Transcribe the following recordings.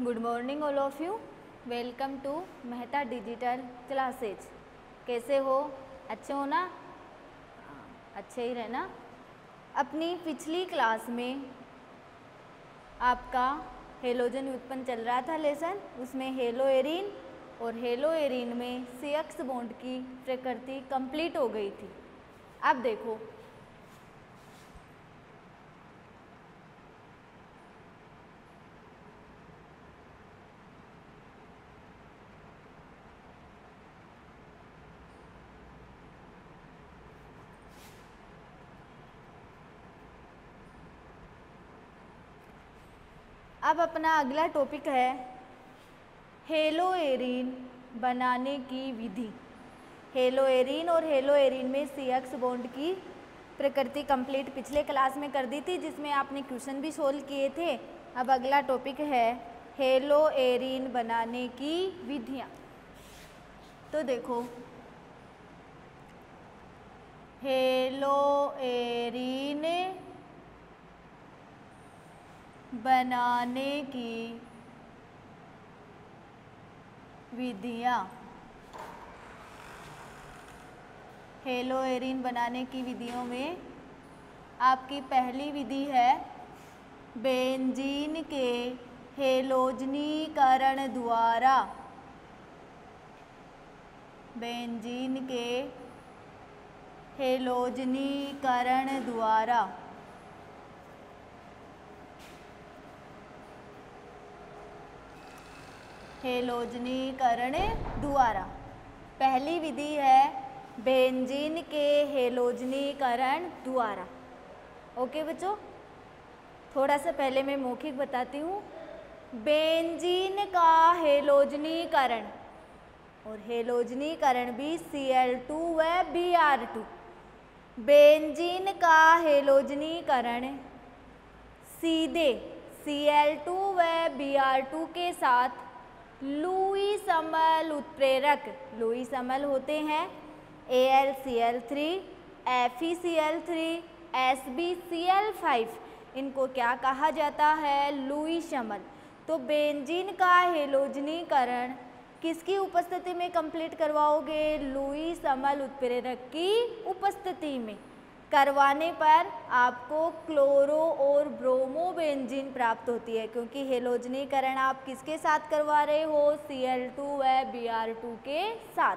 Good morning all of you. Welcome to Mehta digital classes. कैसे हो? अच्छे हो ना? अच्छे ही रहना। अपनी पिछली क्लास में आपका हेलोजन व्युत्पन्न चल रहा था लेसन, उसमें हेलो एरीन और हेलो एरीन में CX बॉन्ड की प्रकृति कंप्लीट हो गई थी। अब देखो अब अपना अगला टॉपिक है हेलो एरीन बनाने की विधि। हेलो एरीन और हेलो एरीन में CX बॉन्ड की प्रकृति कंप्लीट पिछले क्लास में कर दी थी, जिसमें आपने क्वेश्चन भी सोल्व किए थे। अब अगला टॉपिक है हेलो एरीन बनाने की विधियाँ। तो देखो हेलो एरीन बनाने की विधियाँ। हेलो एरीन बनाने की विधियों में आपकी पहली विधि है बेंजीन के हेलोजनीकरण द्वारा। बेंजीन के हेलोजनीकरण द्वारा। हेलोजनीकरण द्वारा पहली विधि है बेंजीन के हेलोजनीकरण द्वारा। ओके बच्चों, थोड़ा सा पहले मैं मौखिक बताती हूँ। बेंजीन का हेलोजनीकरण, और हेलोजनीकरण भी Cl2 व Br2। बेंजीन का हेलोजनीकरण सीधे Cl2 व Br2 के साथ लुईस अम्ल उत्प्रेरक, लुईस अम्ल होते हैं AlCl3, FeCl3, SbCl5, इनको क्या कहा जाता है? लुईस अम्ल। तो बेंजीन का हेलोजनीकरण किसकी उपस्थिति में कंप्लीट करवाओगे? लुईस अम्ल उत्प्रेरक की उपस्थिति में। करवाने पर आपको क्लोरो और ब्रोमो बेंजीन प्राप्त होती है, क्योंकि हेलोजनीकरण आप किसके साथ करवा रहे हो? Cl2 व Br2 के साथ।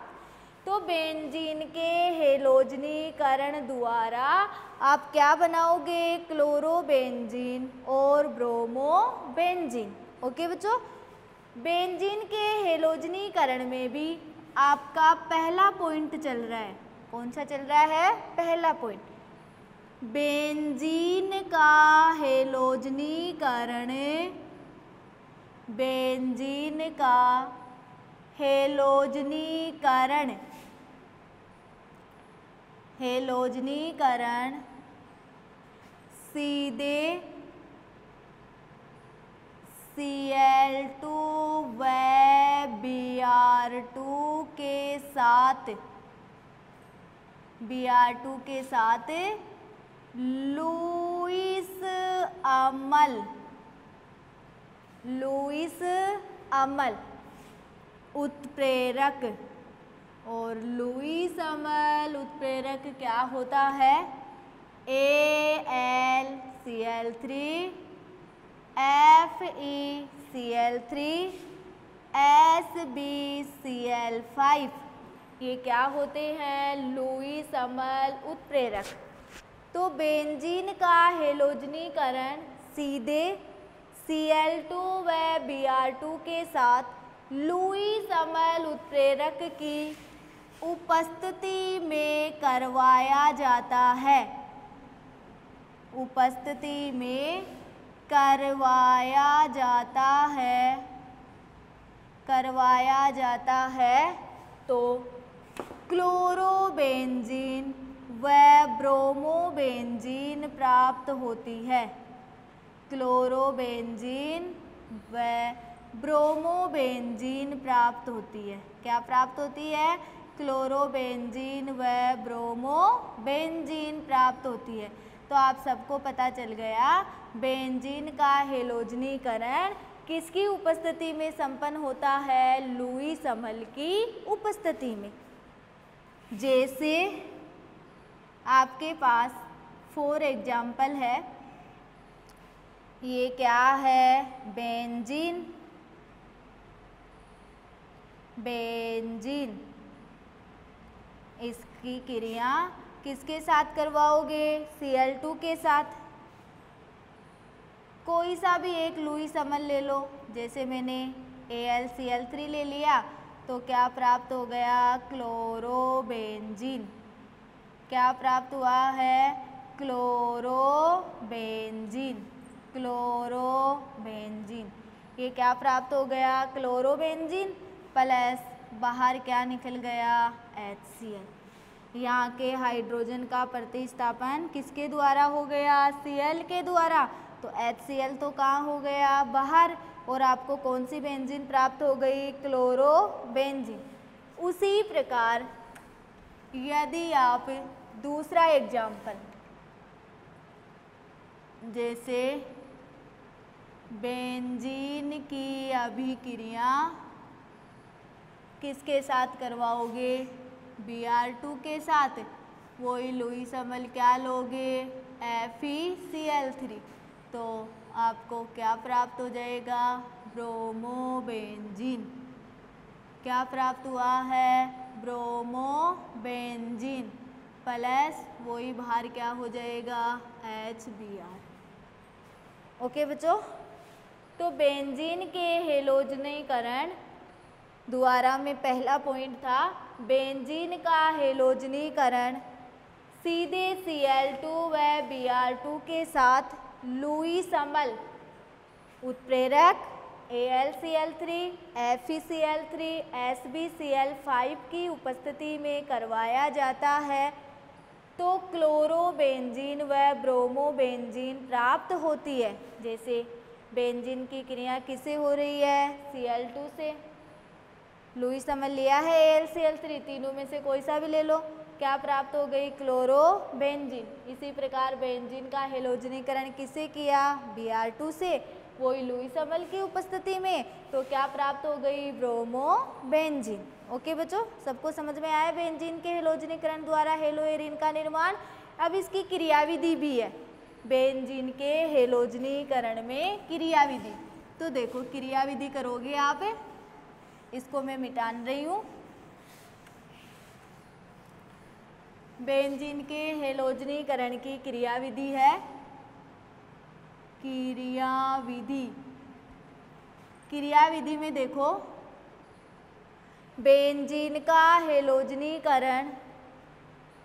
तो बेंजीन के हेलोजनीकरण द्वारा आप क्या बनाओगे? क्लोरो बेंजीन और ब्रोमो बेंजीन। ओके बच्चों, बेंजीन के हेलोजनीकरण में भी आपका पहला पॉइंट चल रहा है। कौन सा चल रहा है? पहला पॉइंट। बेंजीन का हेलोजनीकरण, बेंजीन का हेलोजनीकरण, हेलोजनीकरण सीधे Cl2 व Br2 के साथ, Br2 के साथ लुईस अम्ल, लुईस अम्ल उत्प्रेरक, और लुईस अम्ल उत्प्रेरक क्या होता है? AlCl3, FeCl3, SbCl5, ये क्या होते हैं? लुईस अम्ल उत्प्रेरक। तो बेंजीन का हेलोजनीकरण सीधे Cl2 व Br2 के साथ लुईस अम्ल उत्प्रेरक की उपस्थिति में करवाया जाता है। उपस्थिति में करवाया जाता है, करवाया जाता है। तो क्लोरोबेंजीन व ब्रोमोबेंजीन प्राप्त होती है। क्लोरोबेंजीन व ब्रोमोबेंजीन प्राप्त होती है। क्या प्राप्त होती है? क्लोरोबेंजीन व ब्रोमोबेंजीन प्राप्त होती है। तो आप सबको पता चल गया बेंजीन का हेलोजनीकरण किसकी उपस्थिति में संपन्न होता है? लुईस अमल की उपस्थिति में। जैसे आपके पास 4 एग्जाम्पल है। ये क्या है? बेंजीन। बेंजीन इसकी क्रिया किसके साथ करवाओगे? Cl2 के साथ। कोई सा भी एक लुईस अमल ले लो, जैसे मैंने AlCl3 ले लिया तो क्या प्राप्त हो गया? क्लोरोबेंजीन। क्या प्राप्त हुआ है? क्लोरोबेंजीन। क्लोरोबेंजीन ये क्या प्राप्त हो गया? क्लोरोबेंजीन प्लस बाहर क्या निकल गया? HCl। यहाँ के हाइड्रोजन का प्रतिस्थापन किसके द्वारा हो गया? Cl के द्वारा। तो HCl तो कहाँ हो गया? बाहर। और आपको कौन सी बेंजीन प्राप्त हो गई? क्लोरोबेंजीन। उसी प्रकार यदि आप दूसरा एग्जाम्पल, जैसे बेंजीन की अभिक्रिया किसके साथ करवाओगे? Br2 के साथ। वही लुईस अमल क्या लोगे? FeCl3। तो आपको क्या प्राप्त हो जाएगा? ब्रोमोबेंजीन। क्या प्राप्त हुआ है? ब्रोमोबेंजीन प्लस वही बाहर क्या हो जाएगा? HBr। ओके बच्चों, तो बेंजीन के हेलोजनीकरण द्वारा में पहला पॉइंट था, बेंजीन का हेलोजनीकरण सीधे Cl2 व Br2 के साथ लुईस अमल उत्प्रेरक AlCl3, FeCl3, SbCl5 की उपस्थिति में करवाया जाता है तो क्लोरोबेंजीन व ब्रोमोबेंजीन प्राप्त होती है। जैसे बेंजीन की क्रिया किससे हो रही है? Cl2 से। लुईस अमल लिया है AlCl3, तीनों में से कोई सा भी ले लो, क्या प्राप्त हो गई? क्लोरोबेंजीन। इसी प्रकार बेंजीन का हेलोजनीकरण किससे किया? Br2 से। वही लुईस अमल की उपस्थिति में, तो क्या प्राप्त हो गई? ब्रोमोबेंजीन। ओके बच्चों, सबको समझ में आया बेंजीन के हेलोजनीकरण द्वारा हेलोएरिन का निर्माण। अब इसकी क्रियाविधि भी है बेंजीन के हेलोजनीकरण में क्रियाविधि। तो देखो क्रियाविधि करोगे आप, इसको मैं मिटान रही हूँ। बेंजीन के हेलोजनीकरण की क्रियाविधि है क्रियाविधि में देखो, बेंजीन का हेलोजनीकरण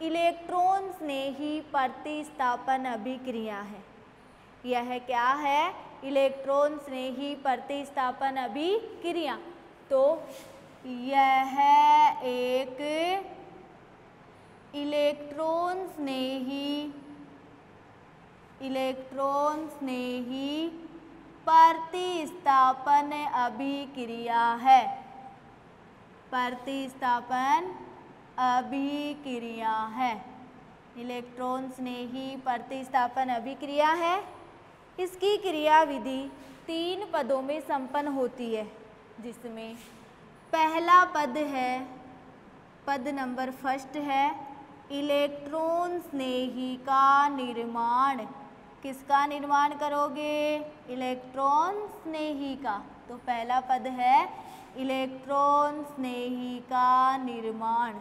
इलेक्ट्रॉन स्नेही प्रतिस्थापन अभिक्रिया है। यह क्या है? इलेक्ट्रॉन स्नेही प्रतिस्थापन अभिक्रिया। तो यह एक इलेक्ट्रॉन स्नेही प्रतिस्थापन अभिक्रिया है। प्रतिस्थापन अभिक्रिया है, इलेक्ट्रॉन स्नेही प्रतिस्थापन अभिक्रिया है। इसकी क्रियाविधि 3 पदों में संपन्न होती है, जिसमें पहला पद है, पद नंबर फर्स्ट है इलेक्ट्रॉन स्नेही का निर्माण। किसका निर्माण करोगे? इलेक्ट्रॉन स्नेही का। तो पहला पद है इलेक्ट्रॉन स्नेही का निर्माण।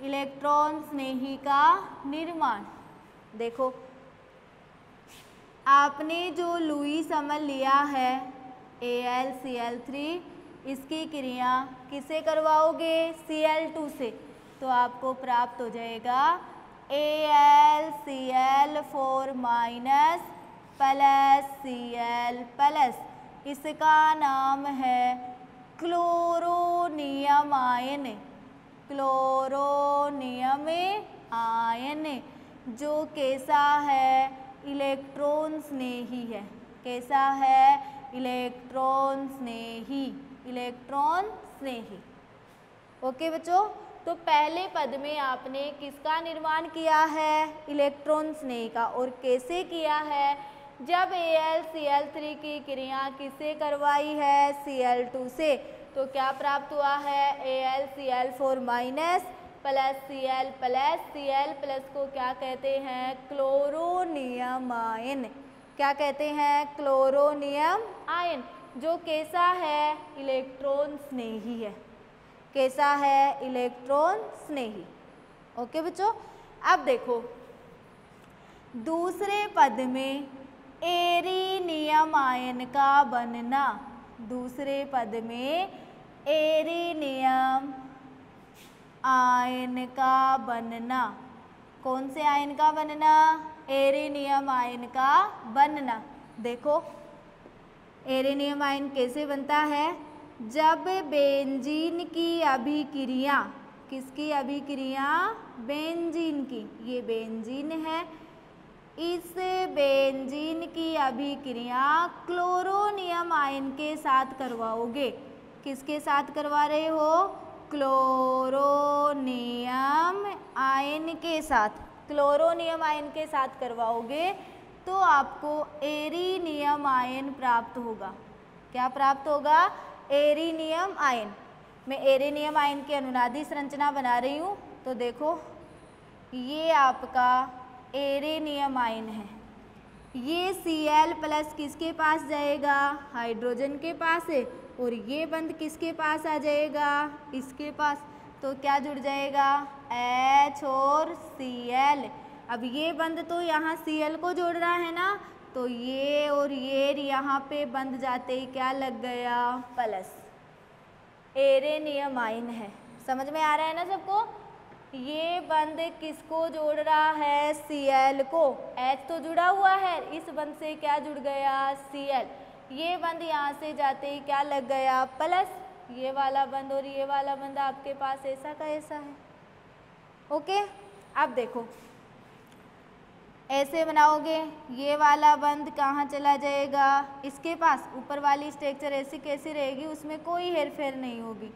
इलेक्ट्रॉन स्नेही का निर्माण। देखो आपने जो लुईस अमल लिया है AlCl3, इसकी क्रिया किससे करवाओगे? Cl2 से। तो आपको प्राप्त हो जाएगा AlCl4 minus plus Cl plus, इसका नाम है क्लोरोनियम आयन। क्लोरोनियम आयन जो कैसा है? इलेक्ट्रॉन स्नेही है। कैसा है? इलेक्ट्रॉन स्नेही। इलेक्ट्रॉन स्नेही। ओके बच्चों, तो पहले पद में आपने किसका निर्माण किया है? इलेक्ट्रॉन स्नेही का। और कैसे किया है? जब AlCl3 की क्रिया किससे करवाई है? Cl2 से। तो क्या प्राप्त हुआ है? AlCl4 minus plus Cl plus, Cl plus को क्या कहते हैं? Chloronium ion. क्या कहते हैं? क्लोरोनियम आयन, जो कैसा है? इलेक्ट्रॉन स्नेही है। कैसा है? इलेक्ट्रॉन स्नेही। ओके बच्चों, अब देखो दूसरे पद में एरिनियम आयन का बनना। दूसरे पद में एरिनियम आयन का बनना। कौन से आयन का बनना? एरिनियम आयन का बनना। देखो एरिनियम आयन कैसे बनता है? जब बेंजीन की अभिक्रिया, किसकी अभिक्रिया? बेंजीन की। ये बेंजीन है। इस बेंजीन की अभिक्रिया क्लोरोनियम आयन के साथ करवाओगे। किसके साथ करवा रहे हो? क्लोरोनियम आयन के साथ। क्लोरोनियम आयन के साथ करवाओगे तो आपको एरिनियम आयन प्राप्त होगा। क्या प्राप्त होगा? एरिनियम आयन। मैं एरिनियम आयन की अनुनादी संरचना बना रही हूँ। तो देखो ये आपका एरेनियम आयन है। ये Cl प्लस किसके पास जाएगा? हाइड्रोजन के पास है। और ये बंध किसके पास आ जाएगा? इसके पास। तो क्या जुड़ जाएगा? H और Cl। अब ये बंध तो यहाँ Cl को जोड़ रहा है ना, तो ये और ये यहाँ पे बंध जाते ही क्या लग गया? प्लस। एरेनियम आयन है। समझ में आ रहा है ना सबको? ये बंध किसको जोड़ रहा है? Cl को। H तो जुड़ा हुआ है, इस बंध से क्या जुड़ गया? Cl। ये बंध यहाँ से जाते ही क्या लग गया? प्लस। ये वाला बंध और ये वाला बंध आपके पास ऐसा का ऐसा है। ओके, अब देखो ऐसे बनाओगे, ये वाला बंध कहाँ चला जाएगा? इसके पास। ऊपर वाली स्ट्रक्चर ऐसी कैसी रहेगी? उसमें कोई हेरफेर नहीं होगी।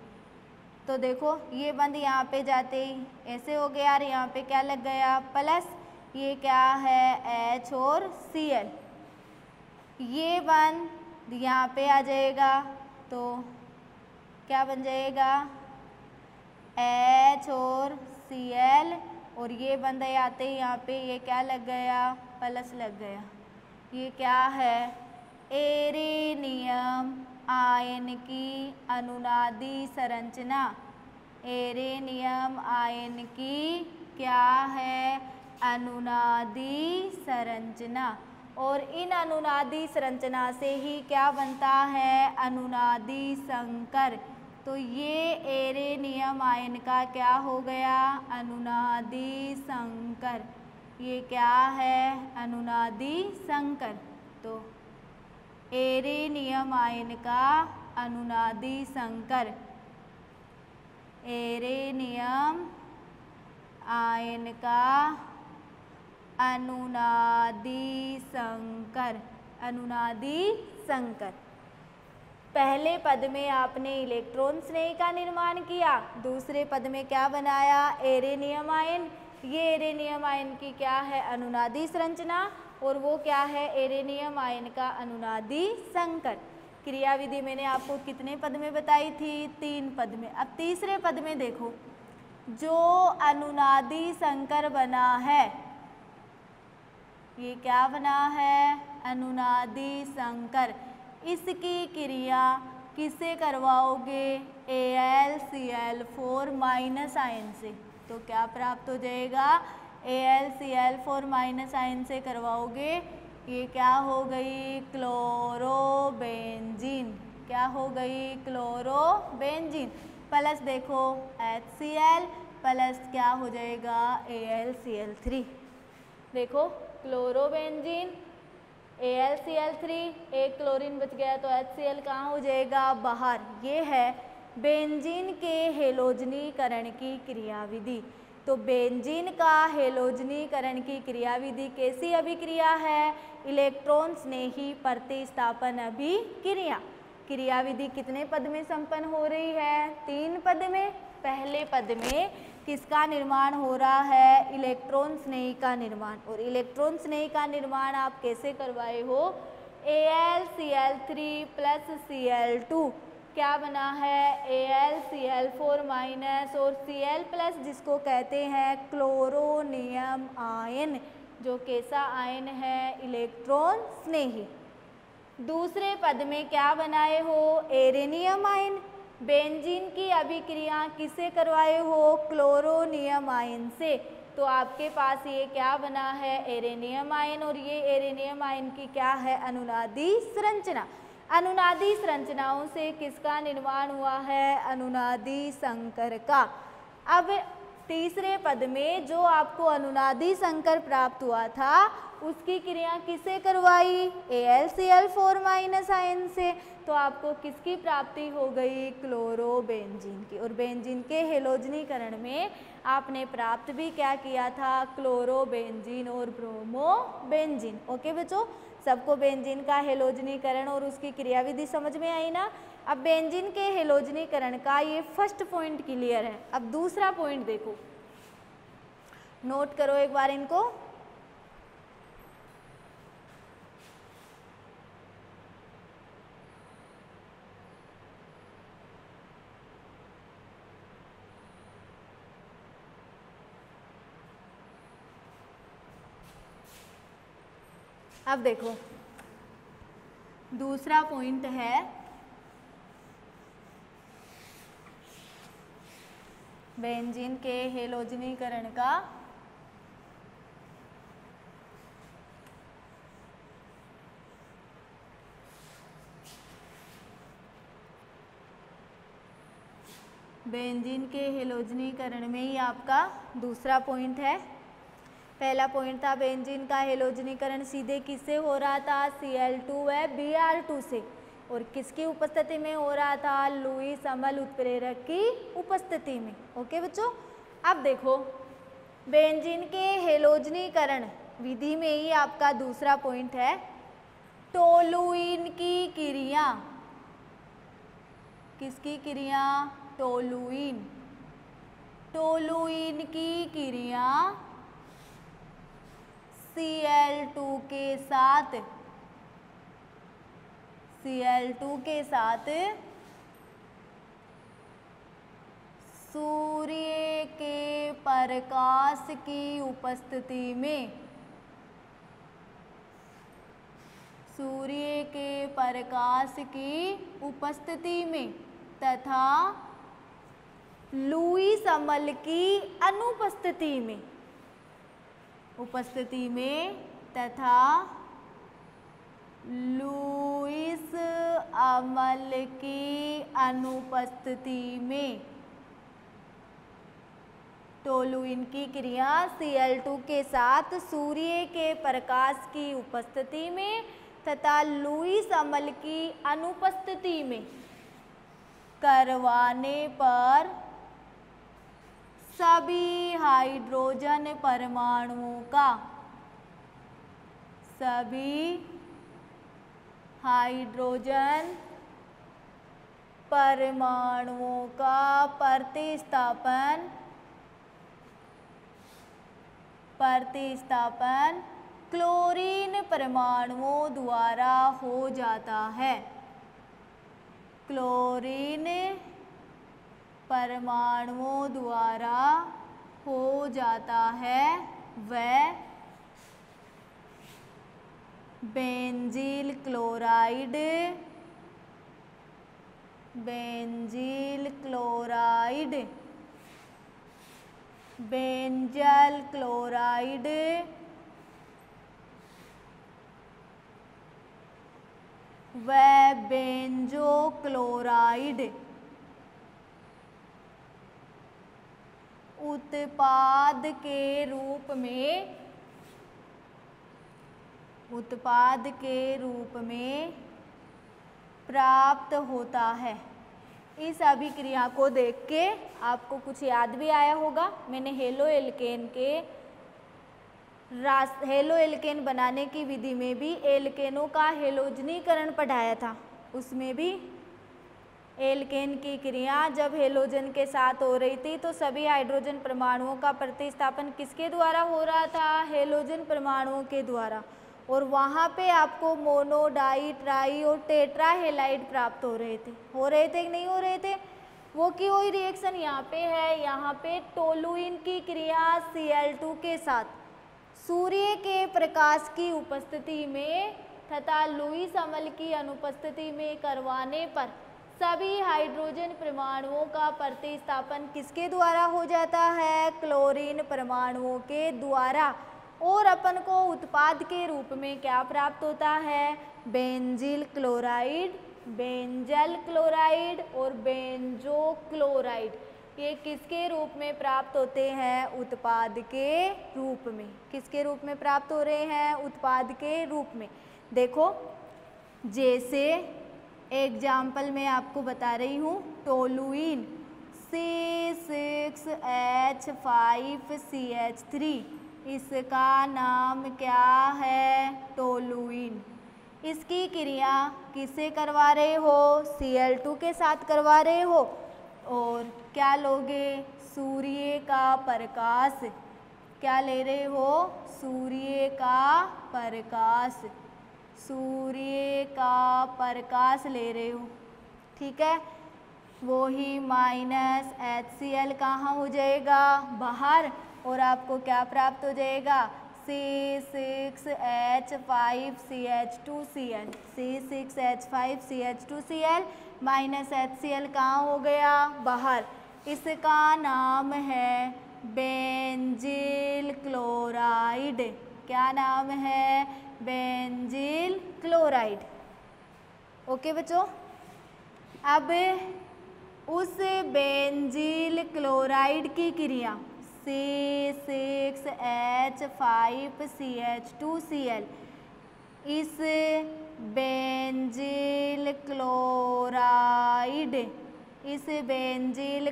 तो देखो ये बंध यहाँ पे जाते ही ऐसे हो गया यार, यहाँ पे क्या लग गया? प्लस। ये क्या है? H और Cl। ये बंध यहाँ पे आ जाएगा तो क्या बन जाएगा? H और Cl। और ये बंध आते ही यहाँ पे ये क्या लग गया? प्लस लग गया। ये क्या है? एरेनियम आयन की अनुनादी संरचना। एरेनियम आयन की क्या है? अनुनादी संरचना। और इन अनुनादी संरचना से ही क्या बनता है? अनुनादी संकर। तो ये एरेनियम आयन का क्या हो गया? अनुनादी संकर। ये क्या है? अनुनादी संकर। तो एरेनियम आयन का अनुनादी संकर। एरेनियम आयन का अनुनादी संकर। अनुनादी संकर। पहले पद में आपने इलेक्ट्रॉन स्नेही का निर्माण किया, दूसरे पद में क्या बनाया? Arenium ion. ये एरेनियम आयन की क्या है? अनुनादी संरचना। और वो क्या है? एरेनियम आयन का अनुनादी संकर। क्रिया विधि मैंने आपको कितने पद में बताई थी? 3 पद में। अब तीसरे पद में देखो, जो अनुनादी संकर बना है, ये क्या बना है? अनुनादी संकर। इसकी क्रिया किससे करवाओगे? AlCl4 माइनस आयन से। तो क्या प्राप्त हो जाएगा? AlCl4 माइनस आयन से करवाओगे। ये क्या हो गई? क्लोरोबेंजीन। क्या हो गई? क्लोरोबेंजीन। प्लस देखो HCl प्लस क्या हो जाएगा? AlCl3। देखो क्लोरोबेंजीन, AlCl3, एक क्लोरीन बच गया तो HCl कहाँ हो जाएगा? बाहर। ये है बेंजीन के हेलोजनीकरण की क्रियाविधि। तो बेंजीन का हेलोजनीकरण की क्रियाविधि कैसी अभिक्रिया है? इलेक्ट्रॉन स्नेही प्रतिस्थापन अभिक्रिया। क्रियाविधि कितने पद में संपन्न हो रही है? 3 पद में। पहले पद में किसका निर्माण हो रहा है? इलेक्ट्रॉन स्नेही का निर्माण। और इलेक्ट्रॉन स्नेही का निर्माण आप कैसे करवाए हो? AlCl3 प्लस Cl2 क्या बना है? AlCl4 माइनस और Cl प्लस जिसको कहते हैं क्लोरोनियम आयन, जो कैसा आयन है? इलेक्ट्रॉन स्नेही। दूसरे पद में क्या बनाए हो? Arenium ion. बेंजीन की अभिक्रिया किससे करवाए हो? क्लोरोनियम आयन से। तो आपके पास ये क्या बना है? Arenium ion. और ये एरेनियम आयन की क्या है? अनुनादी संरचना। अनुनादी संरचनाओं से किसका निर्माण हुआ है? अनुनादी संकर का। अब तीसरे पद में जो आपको अनुनादी संकर प्राप्त हुआ था उसकी क्रिया किससे करवाई? AlCl4 माइनस आयन से। तो आपको किसकी प्राप्ति हो गई? क्लोरोबेंजीन की। और बेंजीन के हेलोजनीकरण में आपने प्राप्त भी क्या किया था? क्लोरोबेंजीन और ब्रोमोबेंजीन। ओके बच्चों, सबको बेंजीन का हेलोजनीकरण और उसकी क्रियाविधि समझ में आई ना? अब बेंजीन के हेलोजनीकरण का ये फर्स्ट पॉइंट क्लियर है। अब दूसरा पॉइंट देखो, नोट करो एक बार इनको। अब देखो, दूसरा पॉइंट है बेंजीन के हेलोजनीकरण का बेंजीन के हेलोजनीकरण में ही आपका दूसरा पॉइंट है। पहला पॉइंट था बेंजीन का हेलोजनीकरण सीधे किससे हो रहा था? Cl2 व Br2 से। और किसकी उपस्थिति में हो रहा था? लुईस अम्ल उत्प्रेरक की उपस्थिति में। ओके बच्चों, अब देखो बेंजीन के हेलोजनीकरण विधि में ही आपका दूसरा पॉइंट है टोलुइन की क्रिया। किसकी क्रिया? टोलुइन। टोलुइन की क्रिया Cl2 के साथ सूर्य के प्रकाश की उपस्थिति में, सूर्य के प्रकाश की उपस्थिति में तथा लुईस अम्ल की अनुपस्थिति में, उपस्थिति में तथा लुईस अम्ल की अनुपस्थिति में टोलुइन की क्रिया Cl2 के साथ सूर्य के प्रकाश की उपस्थिति में तथा लुईस अम्ल की अनुपस्थिति में करवाने पर सभी हाइड्रोजन परमाणुओं का, सभी हाइड्रोजन परमाणुओं का प्रतिस्थापन क्लोरीन परमाणुओं द्वारा हो जाता है। क्लोरीन परमाणुओं द्वारा हो जाता है वह बेंजील क्लोराइड, बेंजील क्लोराइड, बेंजल क्लोराइड व बेंजो क्लोराइड उत्पाद के रूप में प्राप्त होता है। इस अभिक्रिया को देख के आपको कुछ याद भी आया होगा। मैंने हेलो एल्केन बनाने की विधि में भी एल्केनों का हेलोजनीकरण पढ़ाया था। उसमें भी एल्केन की क्रिया जब हेलोजन के साथ हो रही थी तो सभी हाइड्रोजन परमाणुओं का प्रतिस्थापन किसके द्वारा हो रहा था? हेलोजन परमाणुओं के द्वारा। और वहाँ पे आपको मोनो, डाई, ट्राई और टेट्रा हेलाइड प्राप्त हो रहे थे कि नहीं हो रहे थे? वो की वही रिएक्शन यहाँ पे है। यहाँ पे टोलुइन की क्रिया Cl2 के साथ सूर्य के प्रकाश की उपस्थिति में तथा लुईस अम्ल की अनुपस्थिति में करवाने पर सभी हाइड्रोजन परमाणुओं का प्रतिस्थापन किसके द्वारा हो जाता है? क्लोरीन परमाणुओं के द्वारा। और अपन को उत्पाद के रूप में क्या प्राप्त होता है? बेंजील क्लोराइड, बेंजल क्लोराइड और बेंजो क्लोराइड। ये किसके रूप में प्राप्त होते हैं? उत्पाद के रूप में। किसके रूप में प्राप्त हो रहे हैं? उत्पाद के रूप में। देखो, जैसे एग्जाम्पल मैं आपको बता रही हूँ, टोलुइन C6H5CH3, इसका नाम क्या है? टोलुइन। इसकी क्रिया किससे करवा रहे हो? Cl2 के साथ करवा रहे हो। और क्या लोगे? सूर्य का प्रकाश। क्या ले रहे हो? सूर्य का प्रकाश। सूर्य का प्रकाश ले रहे हो, ठीक है। वो ही माइनस HCl कहाँ हो जाएगा? बाहर। और आपको क्या प्राप्त हो जाएगा? C6H5CH2Cl। C6H5CH2Cl माइनस HCl कहाँ हो गया? बाहर। इसका नाम है बेंजील क्लोराइड। क्या नाम है? बेंजील क्लोराइड। ओके बच्चों, अब उस बेंजील क्लोराइड की क्रिया C6H5CH2Cl, इस बेंजील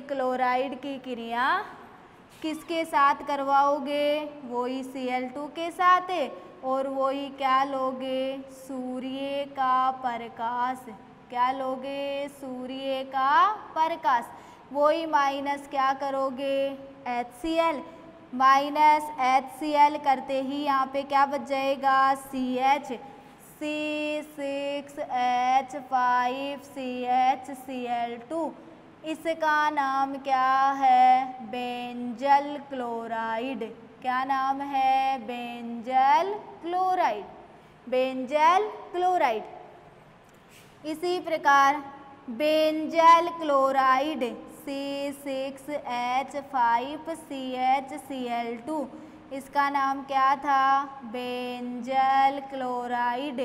क्लोराइड की क्रिया किसके साथ करवाओगे? वही Cl2 के साथ। और वही क्या लोगे? सूर्य का प्रकाश। क्या लोगे? सूर्य का प्रकाश। वही माइनस क्या करोगे? HCl। माइनस HCl करते ही यहाँ पे क्या बच जाएगा? CH। C6H5CHCl2, इसका नाम क्या है? Benzyl chloride. क्या नाम है? Benzyl chloride. Benzyl chloride. इसी प्रकार बेंजल क्लोराइड C6H5CHCl2, इसका नाम क्या था? Benzyl chloride.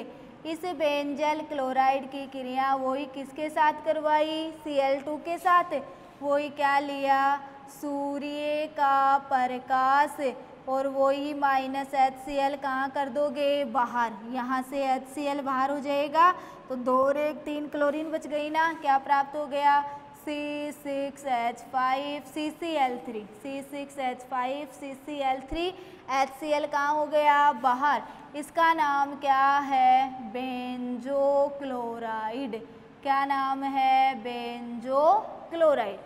इस बेंजल क्लोराइड की क्रिया वही किसके साथ करवाई? Cl2 के साथ। वही क्या लिया? सूर्य का प्रकाश। और वही माइनस HCl कहाँ कर दोगे? बाहर। यहाँ से HCl बाहर हो जाएगा तो 2 और 1 3 क्लोरीन बच गई ना। क्या प्राप्त हो गया? C6H5CCl3। C6H5CCl3, HCl कहाँ हो गया? बाहर। इसका नाम क्या है? Benzo chloride. क्या नाम है? Benzo chloride.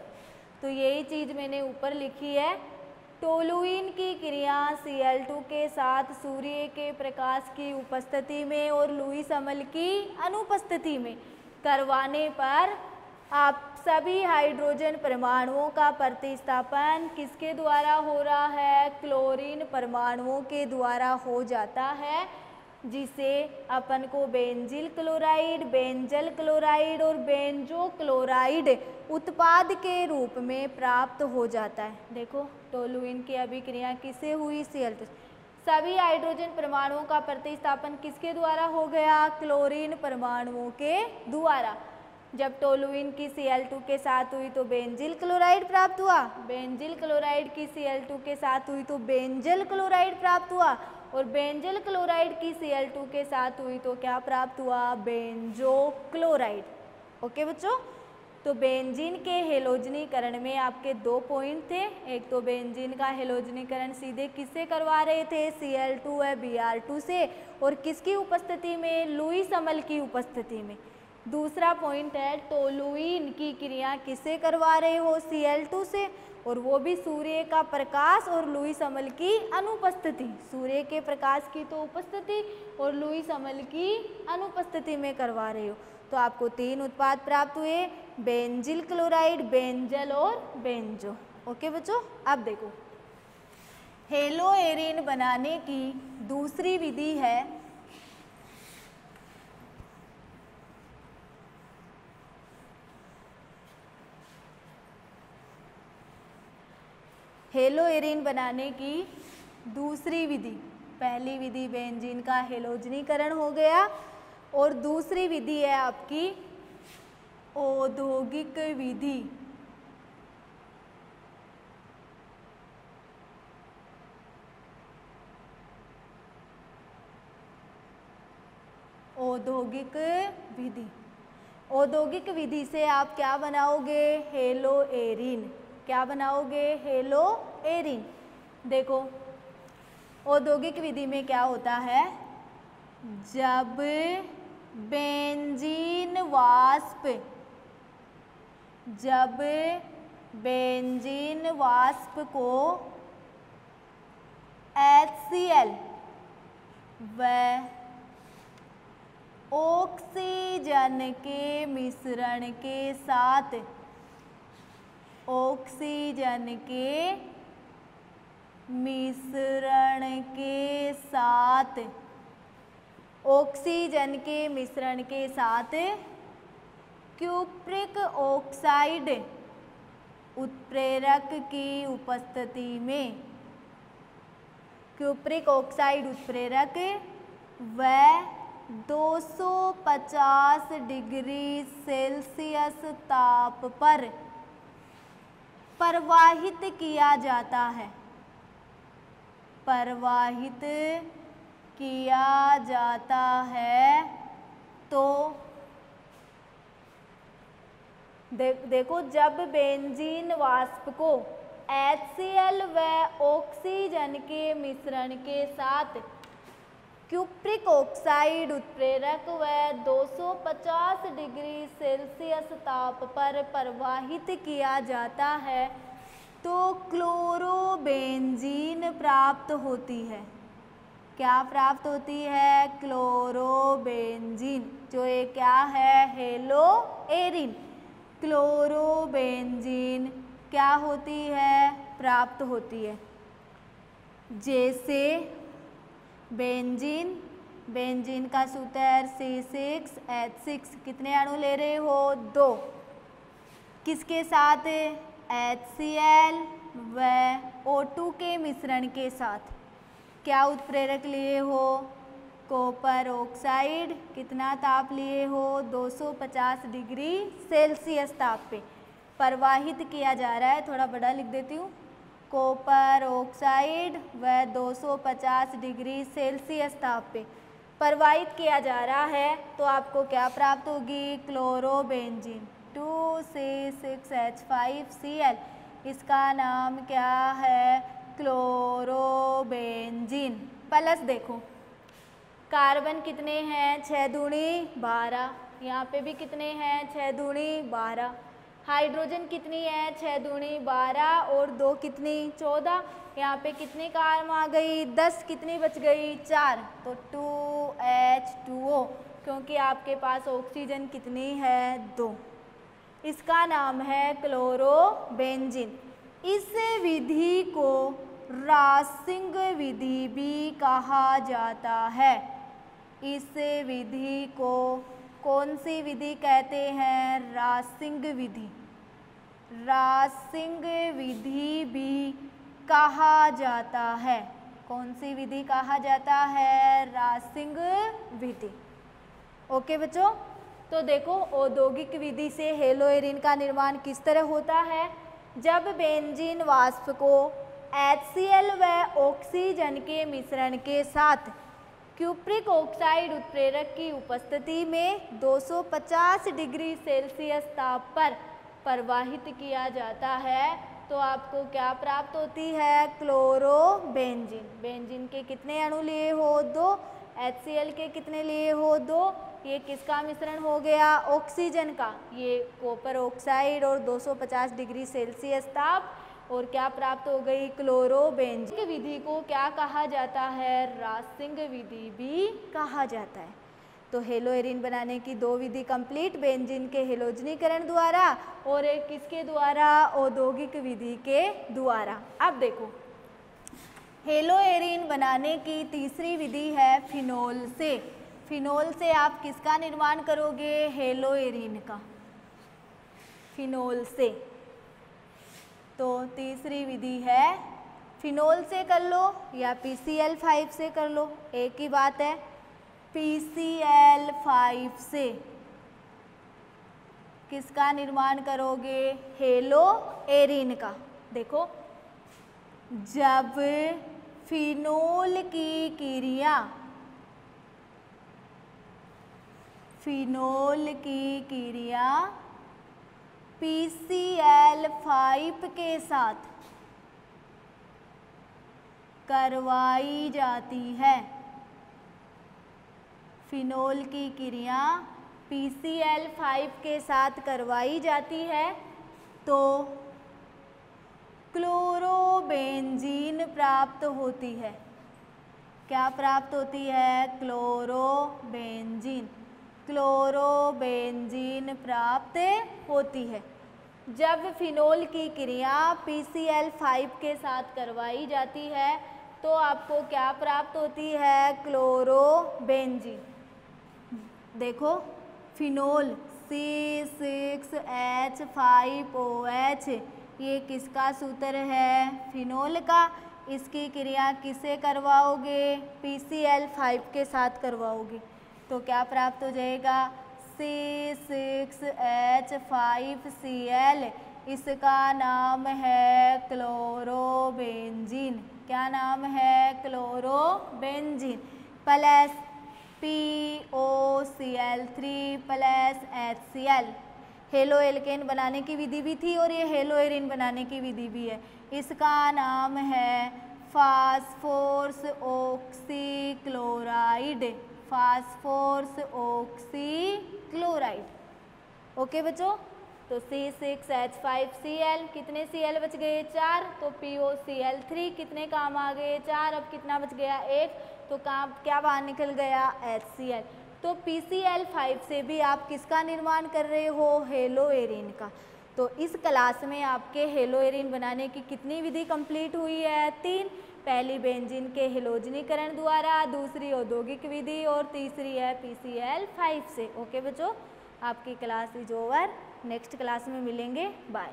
तो यही चीज़ मैंने ऊपर लिखी है। टोलुइन की क्रिया Cl2 के साथ सूर्य के प्रकाश की उपस्थिति में और लुईस अम्ल की अनुपस्थिति में करवाने पर आप सभी हाइड्रोजन परमाणुओं का प्रतिस्थापन किसके द्वारा हो रहा है? क्लोरीन परमाणुओं के द्वारा हो जाता है, जिसे अपन को बेंजील क्लोराइड, बेंजल क्लोराइड और बेंजो क्लोराइड उत्पाद के रूप में प्राप्त हो जाता है। देखो, टोलुइन की अभिक्रिया किससे हुई? Cl2। सभी हाइड्रोजन परमाणुओं का प्रतिस्थापन किसके द्वारा हो गया? क्लोरीन परमाणुओं के द्वारा। जब टोलुइन की Cl2 के साथ हुई तो बेंजील क्लोराइड प्राप्त हुआ। बेंजील क्लोराइड की Cl2 के साथ हुई तो बेंजल क्लोराइड प्राप्त हुआ। और बेंजल क्लोराइड की Cl2 के साथ हुई तो क्या प्राप्त हुआ? Banjo chloride. ओके बच्चों, तो बेंजीन के हेलोजनीकरण में आपके 2 पॉइंट थे। एक तो बेंजीन का हेलोजनीकरण सीधे किससे करवा रहे थे? Cl2 है Br2 से। और किसकी उपस्थिति में? लुईस अम्ल की उपस्थिति में। दूसरा पॉइंट है टोलुइन की क्रिया किससे करवा रहे हो, Cl2 से, और वो भी सूर्य का प्रकाश और लुईस अम्ल की अनुपस्थिति। सूर्य के प्रकाश की तो उपस्थिति और लुईस अम्ल की अनुपस्थिति में करवा रहे हो। तो आपको 3 उत्पाद प्राप्त हुए, बेंजिल क्लोराइड, बेंजल और बेंजो। ओके बच्चों, अब देखो हेलोएरिन बनाने की दूसरी विधि है हेलोएरिन बनाने की दूसरी विधि। पहली विधि बेंजीन का हेलोजनीकरण हो गया और दूसरी विधि है आपकी औद्योगिक विधि। औद्योगिक विधि। औद्योगिक विधि से आप क्या बनाओगे, हेलोएरिन। क्या बनाओगे, हेलोएरिन। देखो औद्योगिक विधि में क्या होता है, जब बेंजीन वाष्प को HCl व ऑक्सीजन के मिश्रण के साथ क्यूप्रिक ऑक्साइड उत्प्रेरक की उपस्थिति में, क्यूप्रिक ऑक्साइड उत्प्रेरक व 250 डिग्री सेल्सियस ताप पर प्रवाहित किया जाता है, तो देखो जब बेंजीन वाष्प को HCl व ऑक्सीजन के मिश्रण के साथ क्यूप्रिक ऑक्साइड उत्प्रेरक व 250 डिग्री सेल्सियस ताप पर प्रवाहित किया जाता है तो क्लोरोबेंजीन प्राप्त होती है। क्या प्राप्त होती है, क्लोरोबेंजीन, जो ये क्या है, हेलोएरिन। क्लोरोबेंजीन क्या होती है, प्राप्त होती है। जैसे बेंजीन का सूत्र C6H6, कितने अणु ले रहे हो, 2। किसके साथ, HCl व O2 के मिश्रण के साथ। क्या उत्प्रेरक लिए हो, कॉपर ऑक्साइड। कितना ताप लिए हो, 250 डिग्री सेल्सियस ताप पे प्रवाहित किया जा रहा है। थोड़ा बड़ा लिख देती हूँ, कॉपर ऑक्साइड व 250 डिग्री सेल्सियस ताप पे प्रवाहित किया जा रहा है, तो आपको क्या प्राप्त होगी, क्लोरोबेंजीन 2C6H5Cl। इसका नाम क्या है, क्लोरोबेंजीन। प्लस देखो कार्बन कितने हैं, 6 दूनी 12, यहाँ पे भी कितने हैं, 6 दूनी 12। हाइड्रोजन कितनी है, 6 दूनी 12 और 2 कितनी, 14। यहाँ पे कितनी कार्बन आ गई, 10, कितनी बच गई, 4, तो 2H2O, क्योंकि आपके पास ऑक्सीजन कितनी है, 2। इसका नाम है क्लोरोबेंजीन। इस विधि को रासिंग विधि भी कहा जाता है। इस विधि को कौन सी विधि कहते हैं, रासिंग विधि। रासिंग विधि भी कहा जाता है। कौन सी विधि कहा जाता है, रासिंग विधि। ओके बच्चों, तो देखो औद्योगिक विधि से हेलोएरिन का निर्माण किस तरह होता है। जब बेंजीन वाष्प को HCl व ऑक्सीजन के मिश्रण के साथ क्यूप्रिक ऑक्साइड उत्प्रेरक की उपस्थिति में 250 डिग्री सेल्सियस ताप पर प्रवाहित किया जाता है, तो आपको क्या प्राप्त होती है, क्लोरोबेंजीन। बेंजीन के कितने अणु लिए हो, 2। HCl के कितने लिए हो, 2। ये किसका मिश्रण हो गया? ऑक्सीजन का। ये कॉपर ऑक्साइड और 250 डिग्री सेल्सियस ताप और क्या प्राप्त हो गई? क्लोरोबेंजीन। विधि को क्या कहा जाता है? रासिंग विधि भी कहा जाता है। तो हेलोएरिन बनाने की 2 विधि कंप्लीट, बेंजीन के हेलोजनीकरण द्वारा और एक किसके द्वारा? औद्योगिक विधि के द्वारा। अब देखो, हेलोएरिन बनाने की तीसरी विधि है फिनोल से। फिनोल से आप किसका निर्माण करोगे? हेलोएरिन का, फिनोल से। तो तीसरी विधि है फिनोल से कर लो या PCl5 से कर लो, एक ही बात है। PCl5 से किसका निर्माण करोगे? हेलोएरिन का। देखो, जब फिनोल की क्रिया PCl5 के साथ करवाई जाती है, फिनोल की क्रिया PCl5 के साथ करवाई जाती है तो क्लोरोबेंजीन प्राप्त होती है। क्या प्राप्त होती है? क्लोरोबेंजीन। क्लोरोबेंजीन प्राप्त होती है। जब फिनोल की क्रिया PCl5 के साथ करवाई जाती है तो आपको क्या प्राप्त होती है? क्लोरोबेंजीन। देखो, फिनोल C6H5OH, ये किसका सूत्र है? फिनोल का। इसकी क्रिया किसे करवाओगे? PCl5 के साथ करवाओगे तो क्या प्राप्त हो जाएगा? C6H5Cl, इसका नाम है क्लोरोबेंजीन। क्या नाम है? Chlorobenzene. Plus POCl3 plus HCl। Halo alkane बनाने की विधि भी थी और ये हेलोएरिन बनाने की विधि भी है। इसका नाम है phosphorus oxychloride. Phosphorus oxychloride. Okay बच्चों, तो C6H5Cl, कितने Cl बच गए? 4। तो POCl3 कितने काम आ गए? 4। अब कितना बच गया? 1। तो काम क्या बाहर निकल गया? HCl। तो PCl5 से भी आप किसका निर्माण कर रहे हो? हेलोएरिन का। तो इस क्लास में आपके हेलोएरिन बनाने की कितनी विधि कंप्लीट हुई है? 3। पहली बेंजीन के हेलोजनीकरण द्वारा, दूसरी औद्योगिक विधि और तीसरी है PCl5 से। ओके बच्चों, आपकी class is over. Next class में मिलेंगे। बाय।